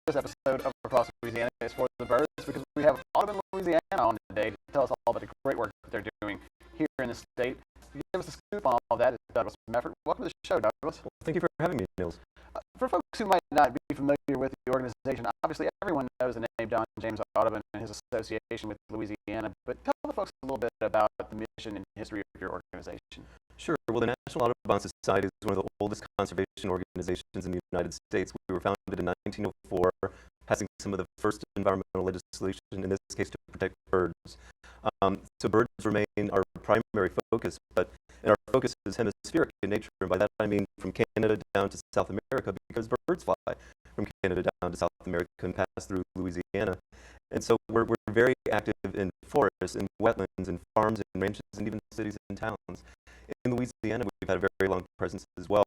this episode of Across Louisiana is for the birds because we have Audubon, Louisiana on today to tell us all about the great work that they're doing here in the state. To give us a scoop on all that is Douglas Meffert. Welcome to the show, Douglas. Well, thank you for having me, Nils. For folks who might not be familiar with the organization, obviously everyone knows the name John James Audubon and his association with Louisiana, but tell the folks a little bit about the mission and history of your organization. Sure. Well, the National Audubon Society is one of the oldest conservation organizations in the United States. We were founded in 1904, passing some of the first environmental legislation, in this case to protect birds. So birds remain our primary focus, but our focus is hemispheric in nature, and by that I mean from Canada down to South America, because birds fly from Canada down to South America and pass through Louisiana. And so we're very active in forests, in wetlands, in farms, in ranches, and even cities and towns. In Louisiana, we've had a very long presence as well.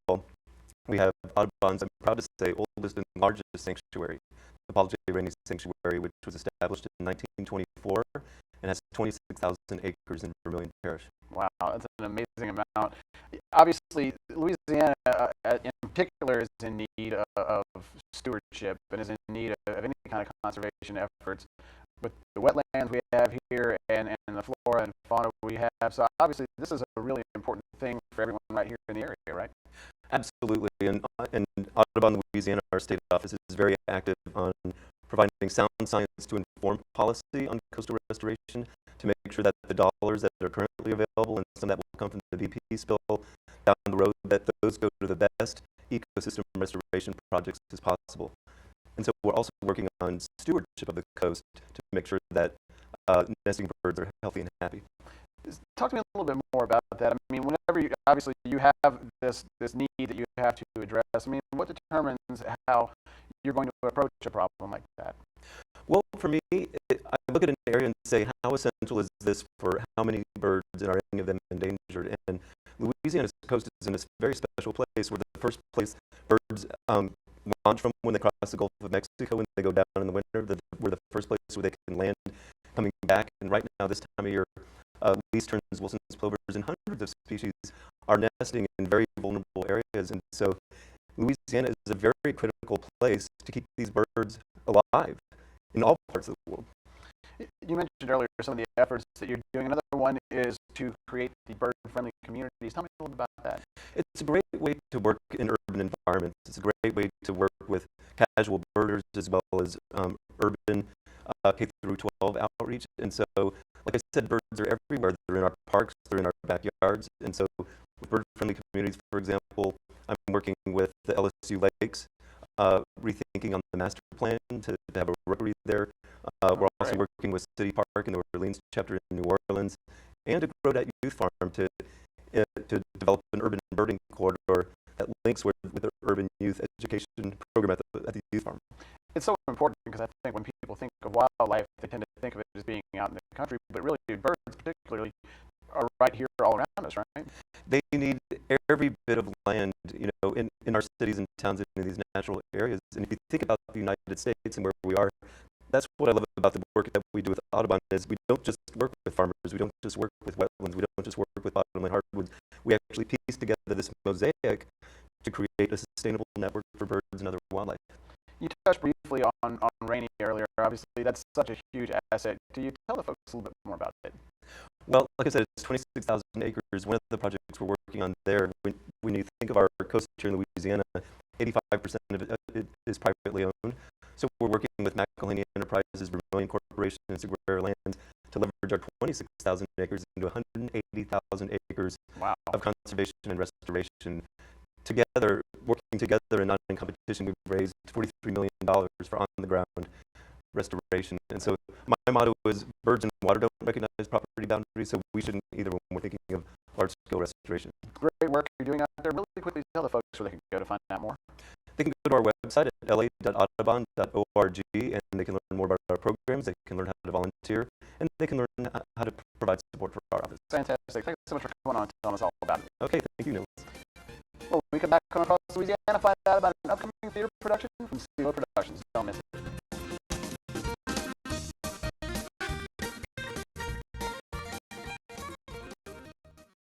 We have Audubon's, I'm proud to say, oldest and largest sanctuary, the Paul J. Rainey Sanctuary, which was established in 1924 and has 26,000 acres in Vermilion Parish. Wow, that's an amazing amount. Obviously, Louisiana in particular is in need of stewardship and is in need of any kind of conservation efforts with the wetlands we have here and the flora and fauna we have. So obviously, this is a really important thing for everyone right here in the area, right? Absolutely, and Audubon, Louisiana, our state office is very active on providing sound science to inform policy on coastal restoration, to make sure that the dollars that are currently available and some that will come from the BP spill down the road, that those go to the best ecosystem restoration projects as possible. And so we're also working on stewardship of the coast to make sure that nesting birds are healthy and happy. Talk to me a little bit more about that. I mean, whenever you obviously you have this need that you have to address, I mean, what determines how you're going to approach a problem like that? Well, for me, I look at an area and say, how essential is this for how many birds, and are any of them endangered? And Louisiana's coast is in a very special place. We're the first place birds launch from when they cross the Gulf of Mexico and they go down in the winter. We're the first place where they can land coming back. And right now, this time of year, least terns, Wilson's plovers, and hundreds of species are nesting in very vulnerable areas. And so Louisiana is a very critical place to keep these birds alive in all parts of the world. You mentioned earlier some of the efforts that you're doing. Another one is to create the bird-friendly communities. Tell me a little bit about that. It's a great way to work in urban environments. It's a great way to work with casual birders as well as urban K-12 outreach. And so, like I said, birds are everywhere. They're in our parks, they're in our backyards. And so with bird-friendly communities, for example, I'm working with the LSU Lakes, rethinking on the master plan to have a rotary there. We're also working with City Park in the Orleans chapter in New Orleans, and to grow that youth farm to develop an urban birding corridor that links with the urban youth education program at the youth farm. It's so important because I think when people think of wildlife, they tend to think of it as being out in the country, but really birds particularly are right here all around us, right? They need every bit of land, in our cities and towns and in these natural areas. And if you think about the United States and where we are, that's what I love about the work that we do with Audubon is we don't just work with farmers, we don't just work with wetlands, we don't just work with bottomland hardwoods. We actually piece together this mosaic to create a sustainable network for birds and other wildlife. You touched briefly on Rainey earlier. Obviously, that's such a huge asset. Do you tell the folks a little bit more about it? Well, like I said, it's 26,000 acres. One of the projects we're working on there, when you think of our coast here in Louisiana, 85% of it is privately owned. So we're working with McElhaney Enterprises, Vermilion Corporation, and Seguera Lands to leverage our 26,000 acres into 180,000 acres of conservation and restoration. Together, working together and not in competition, we've raised $43 million for on-the-ground restoration. And so my motto is birds and water don't recognize property boundaries, so we shouldn't either when we're thinking of large-scale restoration. Great work you're doing out there. Really quickly tell the folks where they can go to find out more. They can go to our website at la.audubon.org, and they can learn more about our programs, they can learn how to volunteer, and they can learn how to provide support for our office. Fantastic. Thanks so much for coming on and telling us all about it. Okay, thank you, Neil.